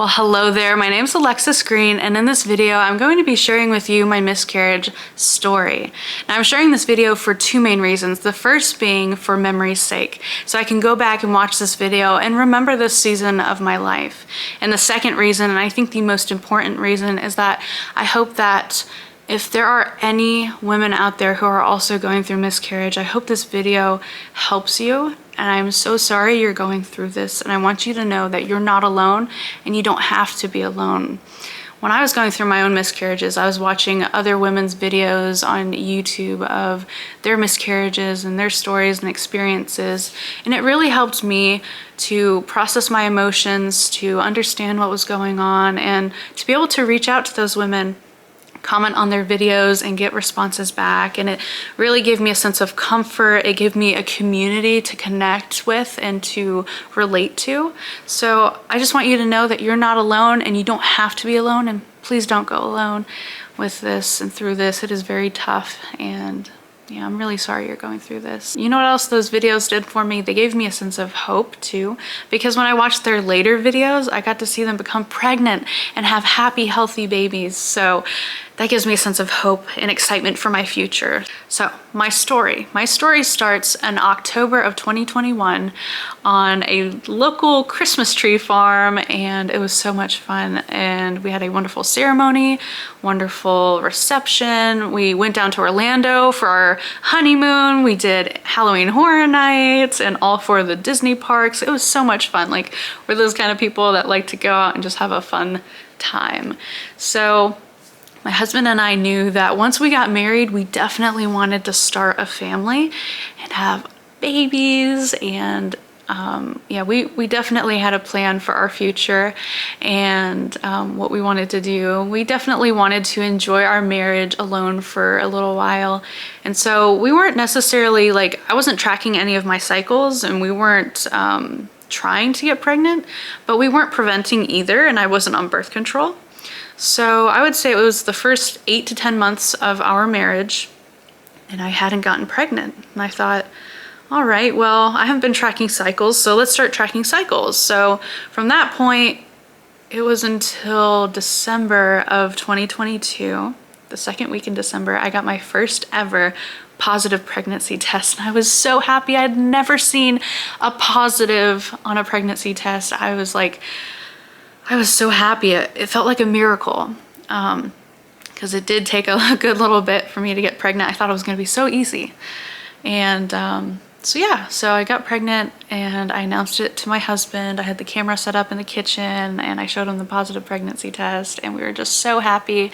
Well, hello there. My name's Alexis Green, and in this video, I'm going to be sharing with you my miscarriage story. Now, I'm sharing this video for two main reasons. The first being for memory's sake, so I can go back and watch this video and remember this season of my life. And the second reason, and I think the most important reason, is that I hope that if there are any women out there who are also going through miscarriage, I hope this video helps you. And I'm so sorry you're going through this, and I want you to know that you're not alone and you don't have to be alone. When I was going through my own miscarriages, I was watching other women's videos on YouTube of their miscarriages and their stories and experiences, and it really helped me to process my emotions, to understand what was going on, and to be able to reach out to those women, comment on their videos and get responses back. And it really gave me a sense of comfort. It gave me a community to connect with and to relate to. So I just want you to know that you're not alone and you don't have to be alone, and please don't go alone with this and through this. It is very tough, and yeah, I'm really sorry you're going through this. You know what else those videos did for me? They gave me a sense of hope too, because when I watched their later videos, I got to see them become pregnant and have happy, healthy babies. So that gives me a sense of hope and excitement for my future. So my story starts in October of 2021 on a local Christmas tree farm, and it was so much fun. And we had a wonderful ceremony, wonderful reception. We went down to Orlando for our honeymoon. We did Halloween Horror Nights and all four of the Disney parks. It was so much fun. Like, we're those kind of people that like to go out and just have a fun time. So my husband and I knew that once we got married, we definitely wanted to start a family and have babies, and yeah, we definitely had a plan for our future and what we wanted to do. We definitely wanted to enjoy our marriage alone for a little while. And so we weren't necessarily like, I wasn't tracking any of my cycles, and we weren't trying to get pregnant, but we weren't preventing either, and I wasn't on birth control. So I would say it was the first 8 to 10 months of our marriage, and I hadn't gotten pregnant. And I thought, all right, well, I haven't been tracking cycles, so let's start tracking cycles. So from that point, it was until December of 2022, the second week in December, I got my first ever positive pregnancy test. And I was so happy. I'd never seen a positive on a pregnancy test. I was so happy. It felt like a miracle, because it did take a good little bit for me to get pregnant. I thought it was going to be so easy. And so I got pregnant, and I announced it to my husband. I had the camera set up in the kitchen, and I showed him the positive pregnancy test, and we were just so happy.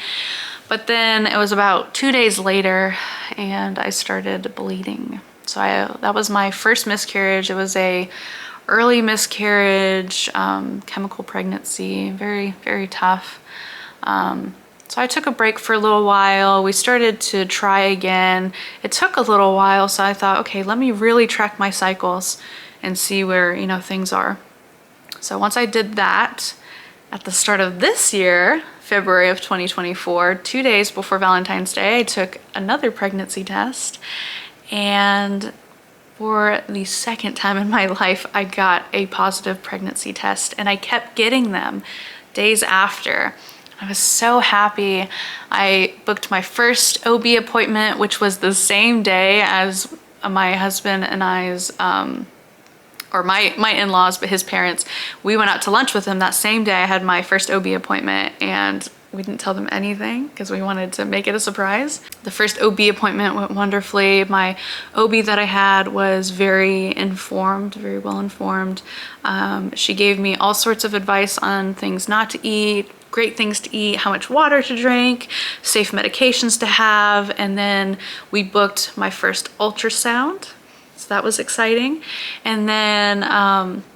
But then it was about 2 days later, and I started bleeding. So that was my first miscarriage. It was a early miscarriage, chemical pregnancy, very, very tough. So I took a break for a little while. We started to try again. It took a little while, so I thought, okay, let me really track my cycles and see where, things are. So once I did that, at the start of this year, February of 2024, 2 days before Valentine's Day, I took another pregnancy test, and for the second time in my life, I got a positive pregnancy test, and I kept getting them days after. I was so happy. I booked my first OB appointment, which was the same day as my husband and I's, or my in-laws, but his parents. We went out to lunch with him that same day. I had my first OB appointment, and we didn't tell them anything because we wanted to make it a surprise. The first OB appointment went wonderfully. My OB that I had was very informed, very well informed. She gave me all sorts of advice on things not to eat, great things to eat, how much water to drink, safe medications to have, and then we booked my first ultrasound. So that was exciting. And then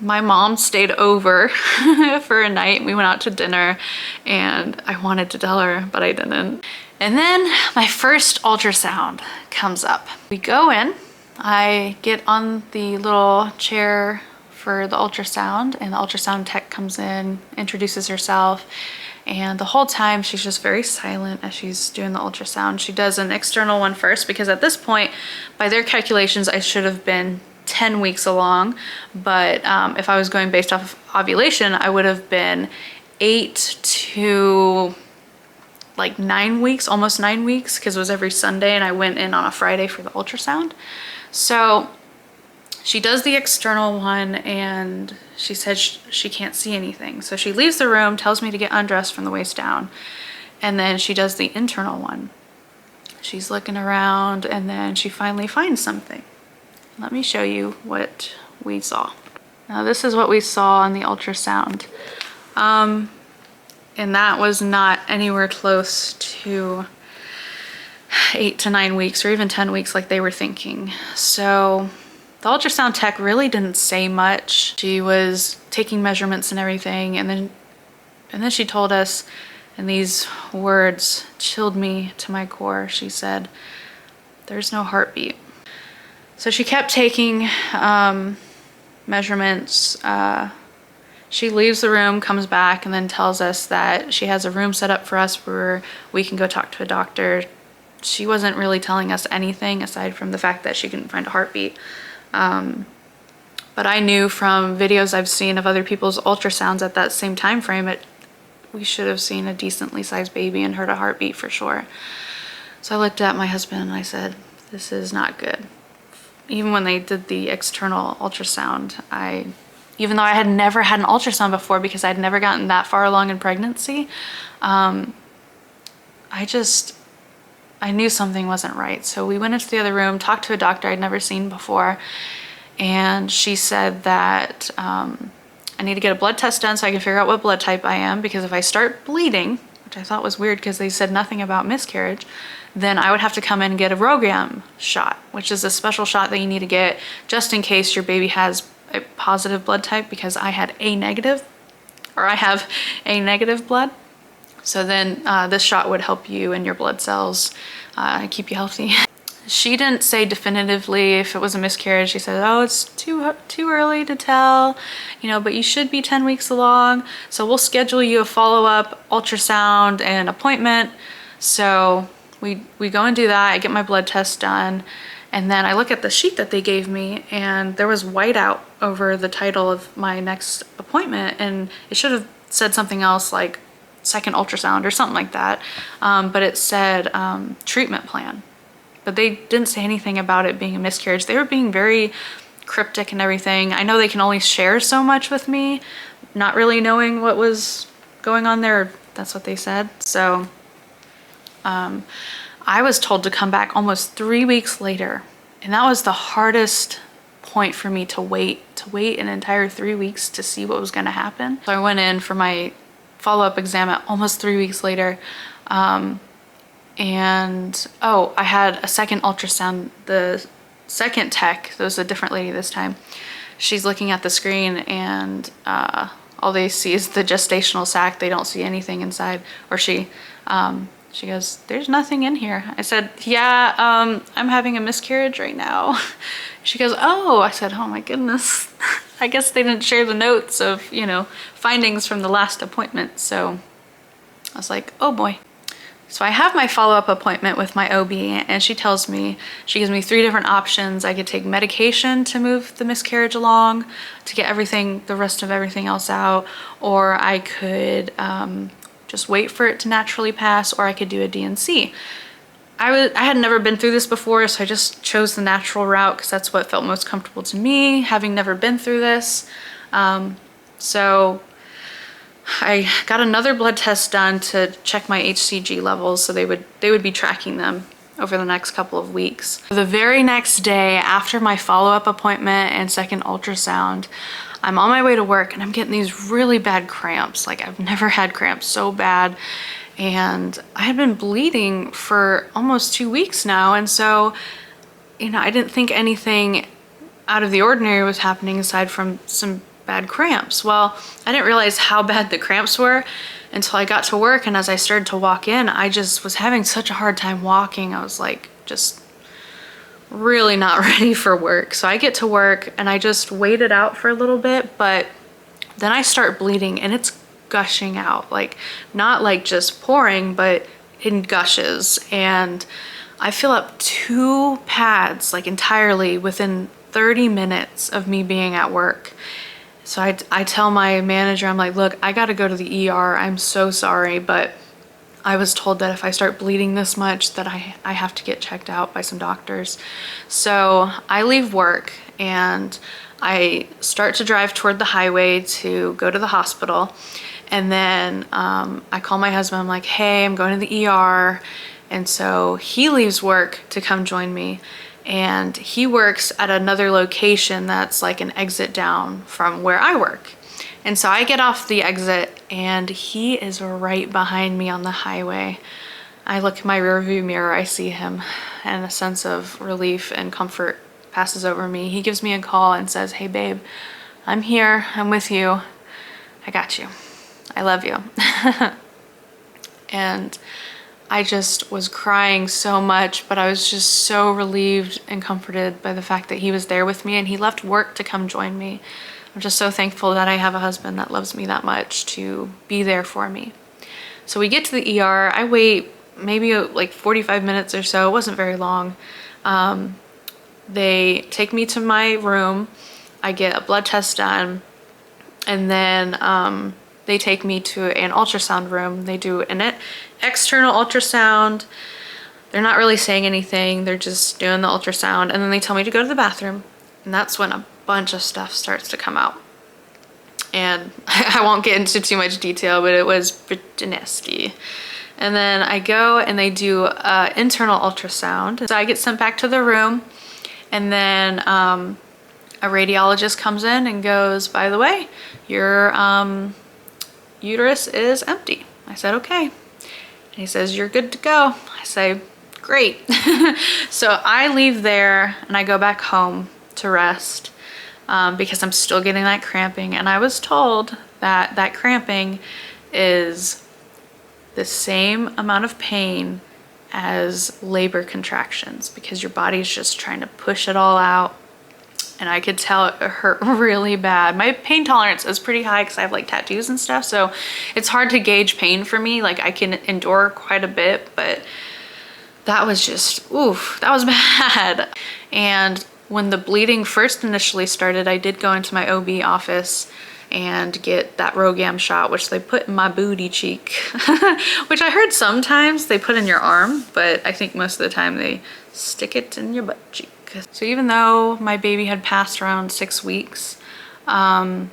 my mom stayed over for a night. We went out to dinner, and I wanted to tell her, but I didn't. And then my first ultrasound comes up. We go in, I get on the little chair for the ultrasound, and the ultrasound tech comes in, introduces herself, and the whole time she's just very silent as she's doing the ultrasound. She does an external one first, because at this point, by their calculations, I should have been 10 weeks along, but if I was going based off of ovulation, I would have been 8 to like 9 weeks, almost 9 weeks, because it was every Sunday and I went in on a Friday for the ultrasound. So she does the external one and she said she can't see anything. So she leaves the room, tells me to get undressed from the waist down, and then she does the internal one. She's looking around and then she finally finds something. Let me show you what we saw. Now this is what we saw on the ultrasound. And that was not anywhere close to 8 to 9 weeks or even 10 weeks like they were thinking. So the ultrasound tech really didn't say much. She was taking measurements and everything, and then she told us, and these words chilled me to my core. She said, "There's no heartbeat." So she kept taking measurements. She leaves the room, comes back, and then tells us that she has a room set up for us where we can go talk to a doctor. She wasn't really telling us anything aside from the fact that she couldn't find a heartbeat. But I knew from videos I've seen of other people's ultrasounds at that same time frame, we should have seen a decently sized baby and heard a heartbeat for sure. So I looked at my husband and I said, "This is not good." Even when they did the external ultrasound, even though I had never had an ultrasound before because I'd never gotten that far along in pregnancy, I knew something wasn't right. So we went into the other room, talked to a doctor I'd never seen before, and she said that I need to get a blood test done so I can figure out what blood type I am, because if I start bleeding, which I thought was weird because they said nothing about miscarriage, then I would have to come in and get a RhoGAM shot, which is a special shot that you need to get just in case your baby has a positive blood type, because I have A negative blood. So then this shot would help you and your blood cells keep you healthy. She didn't say definitively if it was a miscarriage. She said, "Oh, it's too early to tell, but you should be 10 weeks along. So we'll schedule you a follow-up ultrasound and appointment." So we go and do that. I get my blood test done. And then I look at the sheet that they gave me, and there was whiteout over the title of my next appointment, and it should have said something else like second ultrasound or something like that. But it said treatment plan. But they didn't say anything about it being a miscarriage. They were being very cryptic and everything. I know they can only share so much with me, not really knowing what was going on there. That's what they said. So I was told to come back almost 3 weeks later, and that was the hardest point for me to wait an entire 3 weeks to see what was going to happen. So I went in for my follow-up exam at almost 3 weeks later, and I had a second ultrasound. The second tech, there was a different lady this time, she's looking at the screen, and all they see is the gestational sac. They don't see anything inside. Or she goes, "There's nothing in here." I said, "Yeah, I'm having a miscarriage right now." She goes, "Oh." I said, "Oh my goodness." I guess they didn't share the notes of, findings from the last appointment. So I was like, oh boy. So I have my follow-up appointment with my OB, and she gives me 3 different options. I could take medication to move the miscarriage along, to get the rest of everything else out, or I could just wait for it to naturally pass, or I could do a D&C. I had never been through this before, so I just chose the natural route because that's what felt most comfortable to me, having never been through this. So I got another blood test done to check my HCG levels, so they would be tracking them over the next couple of weeks. The very next day after my follow-up appointment and second ultrasound, I'm on my way to work and I'm getting these really bad cramps. Like, I've never had cramps so bad. And I had been bleeding for almost 2 weeks now. And so, I didn't think anything out of the ordinary was happening aside from some bad cramps. Well, I didn't realize how bad the cramps were until I got to work. And as I started to walk in, I just was having such a hard time walking. I was like, just really not ready for work. So I get to work and I just wait it out for a little bit, but then I start bleeding and it's gushing out, like not like just pouring, but in gushes. And I fill up 2 pads like entirely within 30 minutes of me being at work. So I tell my manager, I'm like, look, I gotta go to the ER. I'm so sorry, but I was told that if I start bleeding this much that I have to get checked out by some doctors. So I leave work and I start to drive toward the highway to go to the hospital. And then I call my husband, I'm like, hey, I'm going to the ER. And so he leaves work to come join me. And he works at another location that's like an exit down from where I work. And so I get off the exit and he is right behind me on the highway. I look in my rearview mirror, I see him, and a sense of relief and comfort passes over me. He gives me a call and says, hey babe, I'm here, I'm with you, I got you, I love you. And I just was crying so much, but I was just so relieved and comforted by the fact that he was there with me, and he left work to come join me. I'm just so thankful that I have a husband that loves me that much to be there for me. So we get to the ER. I wait maybe like 45 minutes or so. It wasn't very long. They take me to my room. I get a blood test done, and then they take me to an ultrasound room. They do an external ultrasound. They're not really saying anything. They're just doing the ultrasound, and then they tell me to go to the bathroom, and that's when a bunch of stuff starts to come out. And I won't get into too much detail, but it was pretty nasty. And then I go and they do an internal ultrasound. So I get sent back to the room, and then a radiologist comes in and goes, by the way, your uterus is empty. I said, okay. And he says, you're good to go. I say, great. So I leave there and I go back home to rest because I'm still getting that cramping. And I was told that that cramping is the same amount of pain as labor contractions because your body's just trying to push it all out. And I could tell it hurt really bad. My pain tolerance is pretty high because I have like tattoos and stuff, so it's hard to gauge pain for me. Like I can endure quite a bit, but that was just, oof, that was bad. And when the bleeding first initially started, I did go into my OB office and get that Rogam shot, which they put in my booty cheek, which I heard sometimes they put in your arm, but I think most of the time they stick it in your butt cheek. So even though my baby had passed around 6 weeks, I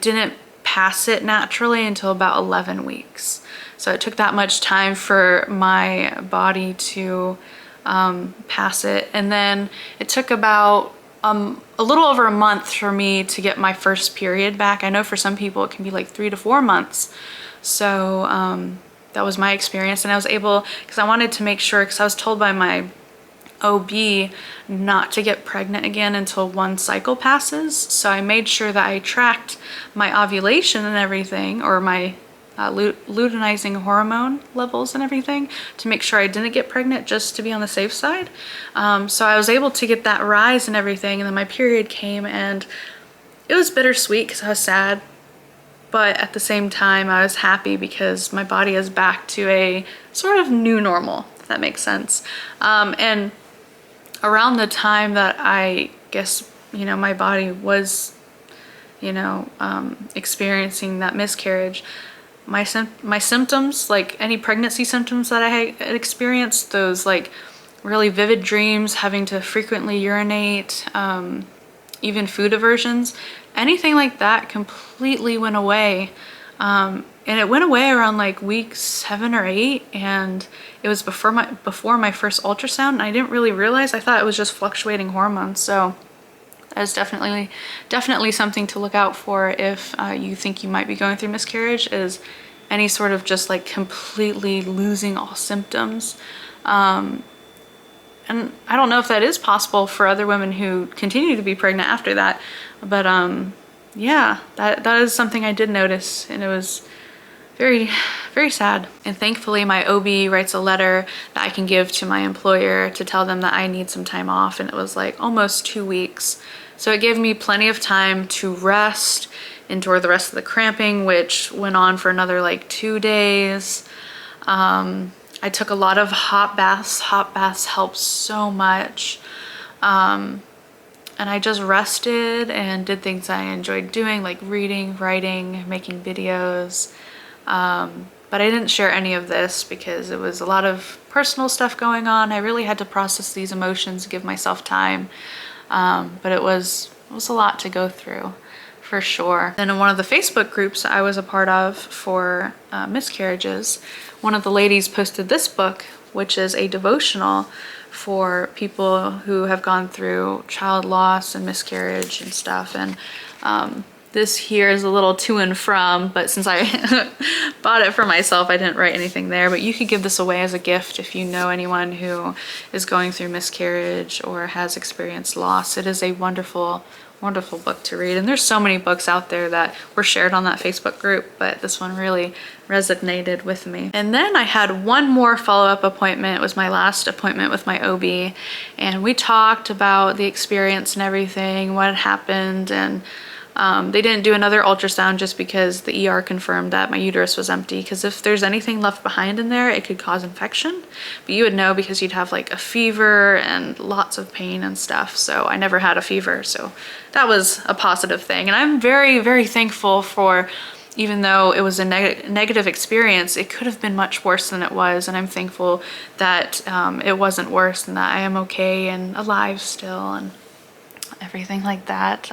didn't pass it naturally until about 11 weeks. So it took that much time for my body to pass it. And then it took about a little over a month for me to get my first period back. I know for some people it can be like 3 to 4 months. So that was my experience. And I was able, because I wanted to make sure, because I was told by my OB not to get pregnant again until 1 cycle passes. So I made sure that I tracked my ovulation and everything, or my luteinizing hormone levels and everything, to make sure I didn't get pregnant, just to be on the safe side. So I was able to get that rise and everything, and then my period came, and it was bittersweet because I was sad, but at the same time I was happy because my body is back to a sort of new normal, if that makes sense. And around the time that I guess, you know, my body was, you know, experiencing that miscarriage, my symptoms, like any pregnancy symptoms that I had experienced, those like really vivid dreams, having to frequently urinate, even food aversions, anything like that completely went away. And it went away around like week 7 or 8, and it was before my first ultrasound, and I didn't really realize. I thought it was just fluctuating hormones. So that is definitely something to look out for if you think you might be going through miscarriage, is any sort of just like completely losing all symptoms. And I don't know if that is possible for other women who continue to be pregnant after that, but yeah, that is something I did notice, and it was very, very sad. And thankfully my OB writes a letter that I can give to my employer to tell them that I need some time off, and it was like almost 2 weeks. So it gave me plenty of time to rest, endure the rest of the cramping, which went on for another like 2 days. I took a lot of hot baths. Hot baths help so much. And and I just rested and did things I enjoyed doing, like reading, writing, making videos. But I didn't share any of this because it was a lot of personal stuff going on. I really had to process these emotions, give myself time. But it was a lot to go through, for sure. Then in one of the Facebook groups I was a part of for miscarriages, one of the ladies posted this book, which is a devotional for people who have gone through child loss and miscarriage and stuff. And this here is a little to and from, but since I bought it for myself, I didn't write anything there. But you could give this away as a gift if you know anyone who is going through miscarriage or has experienced loss. It is a wonderful, wonderful book to read. And there's so many books out there that were shared on that Facebook group, but this one really resonated with me. And then I had one more follow-up appointment. It was my last appointment with my OB, and we talked about the experience and everything, what had happened, and they didn't do another ultrasound just because the ER confirmed that my uterus was empty, because if there's anything left behind in there, it could cause infection. But you would know because you'd have like a fever and lots of pain and stuff. So I never had a fever, so that was a positive thing. And I'm very, very thankful for, even though it was a negative experience, it could have been much worse than it was. And I'm thankful that it wasn't worse and that I am okay and alive still and everything like that.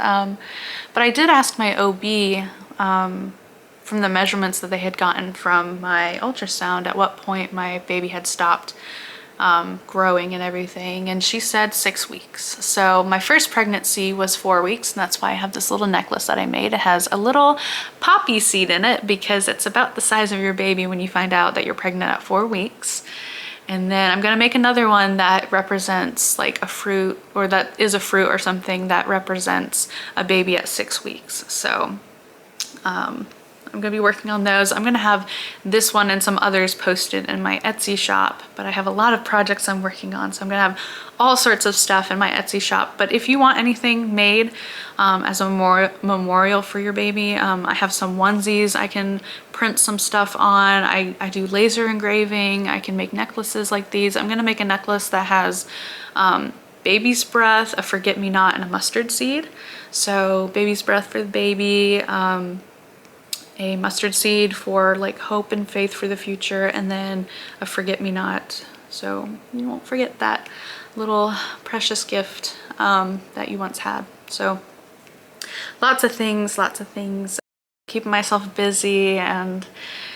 But I did ask my OB from the measurements that they had gotten from my ultrasound at what point my baby had stopped growing and everything, and she said 6 weeks. So my first pregnancy was 4 weeks, and that's why I have this little necklace that I made. It has a little poppy seed in it because it's about the size of your baby when you find out that you're pregnant at 4 weeks. And then I'm gonna make another one that represents like a fruit, or that is a fruit or something that represents a baby at 6 weeks. So I'm gonna be working on those. I'm gonna have this one and some others posted in my Etsy shop, but I have a lot of projects I'm working on, so I'm gonna have all sorts of stuff in my Etsy shop. But if you want anything made as a memorial for your baby, I have some onesies I can print some stuff on. I do laser engraving. I can make necklaces like these. I'm gonna make a necklace that has baby's breath, a forget-me-not, and a mustard seed. So baby's breath for the baby, a mustard seed for like hope and faith for the future, and then a forget-me-not, so you won't forget that little precious gift that you once had. So lots of things, keeping myself busy and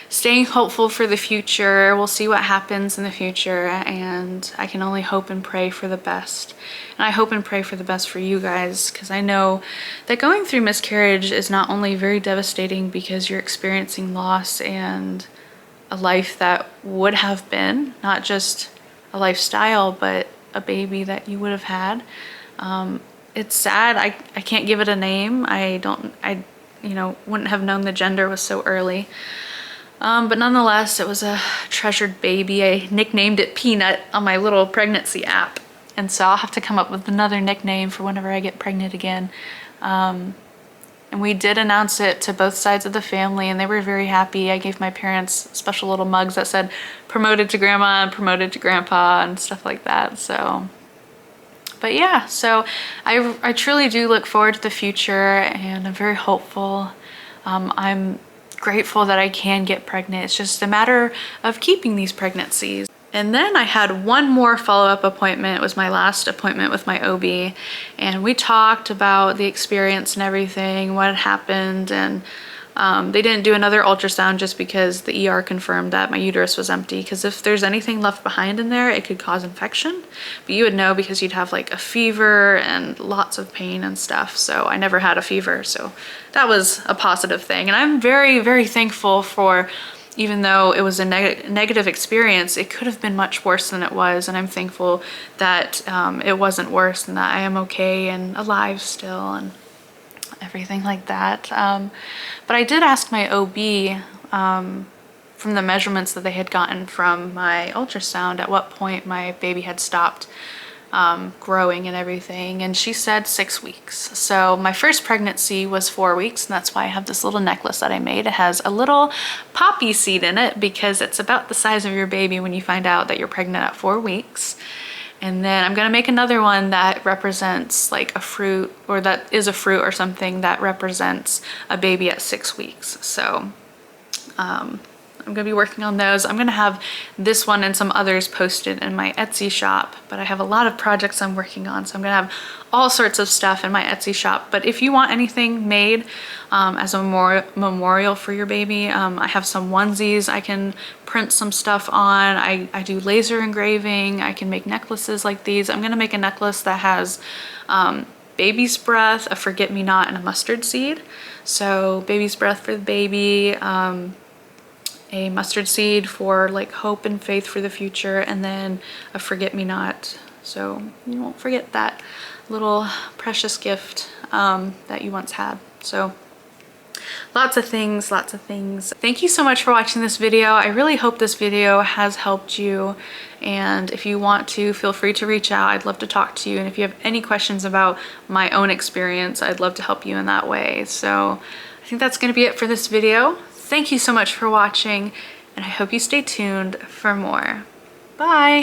staying hopeful for the future. We'll see what happens in the future, and I can only hope and pray for the best. And I hope and pray for the best for you guys, because I know that going through miscarriage is not only very devastating because you're experiencing loss and a life that would have been, not just a lifestyle, but a baby that you would have had. It's sad. I can't give it a name. I wouldn't have known the gender was so early. But nonetheless, it was a treasured baby. I nicknamed it Peanut on my little pregnancy app. And so I'll have to come up with another nickname for whenever I get pregnant again. And we did announce it to both sides of the family, and they were very happy. I gave my parents special little mugs that said promoted to grandma and promoted to grandpa and stuff like that. So, but yeah, so I truly do look forward to the future, and I'm very hopeful. I'm grateful that I can get pregnant. It's just a matter of keeping these pregnancies. And then I had one more follow-up appointment. It was my last appointment with my OB, and we talked about the experience and everything, what had happened, and they didn't do another ultrasound just because the ER confirmed that my uterus was empty, because if there's anything left behind in there, it could cause infection. But you would know because you'd have like a fever and lots of pain and stuff. So I never had a fever, so that was a positive thing. And I'm very, very thankful for, even though it was a negative experience, it could have been much worse than it was. And I'm thankful that it wasn't worse and that I am okay and alive still and everything like that. But I did ask my OB from the measurements that they had gotten from my ultrasound at what point my baby had stopped growing and everything, and she said 6 weeks. So my first pregnancy was 4 weeks, and that's why I have this little necklace that I made. It has a little poppy seed in it because it's about the size of your baby when you find out that you're pregnant at 4 weeks. And then I'm gonna make another one that represents like a fruit, or that is a fruit or something that represents a baby at 6 weeks. So I'm gonna be working on those. I'm gonna have this one and some others posted in my Etsy shop, but I have a lot of projects I'm working on, so I'm gonna have all sorts of stuff in my Etsy shop. But if you want anything made as a memorial for your baby, I have some onesies I can print some stuff on. I do laser engraving. I can make necklaces like these. I'm gonna make a necklace that has baby's breath, a forget-me-not, and a mustard seed. So baby's breath for the baby, a mustard seed for like hope and faith for the future, and then a forget-me-not, so you won't forget that little precious gift that you once had. So lots of things, lots of things. Thank you so much for watching this video. I really hope this video has helped you, and if you want to, feel free to reach out. I'd love to talk to you, and if you have any questions about my own experience, I'd love to help you in that way. So I think that's gonna be it for this video. Thank you so much for watching, and I hope you stay tuned for more. Bye!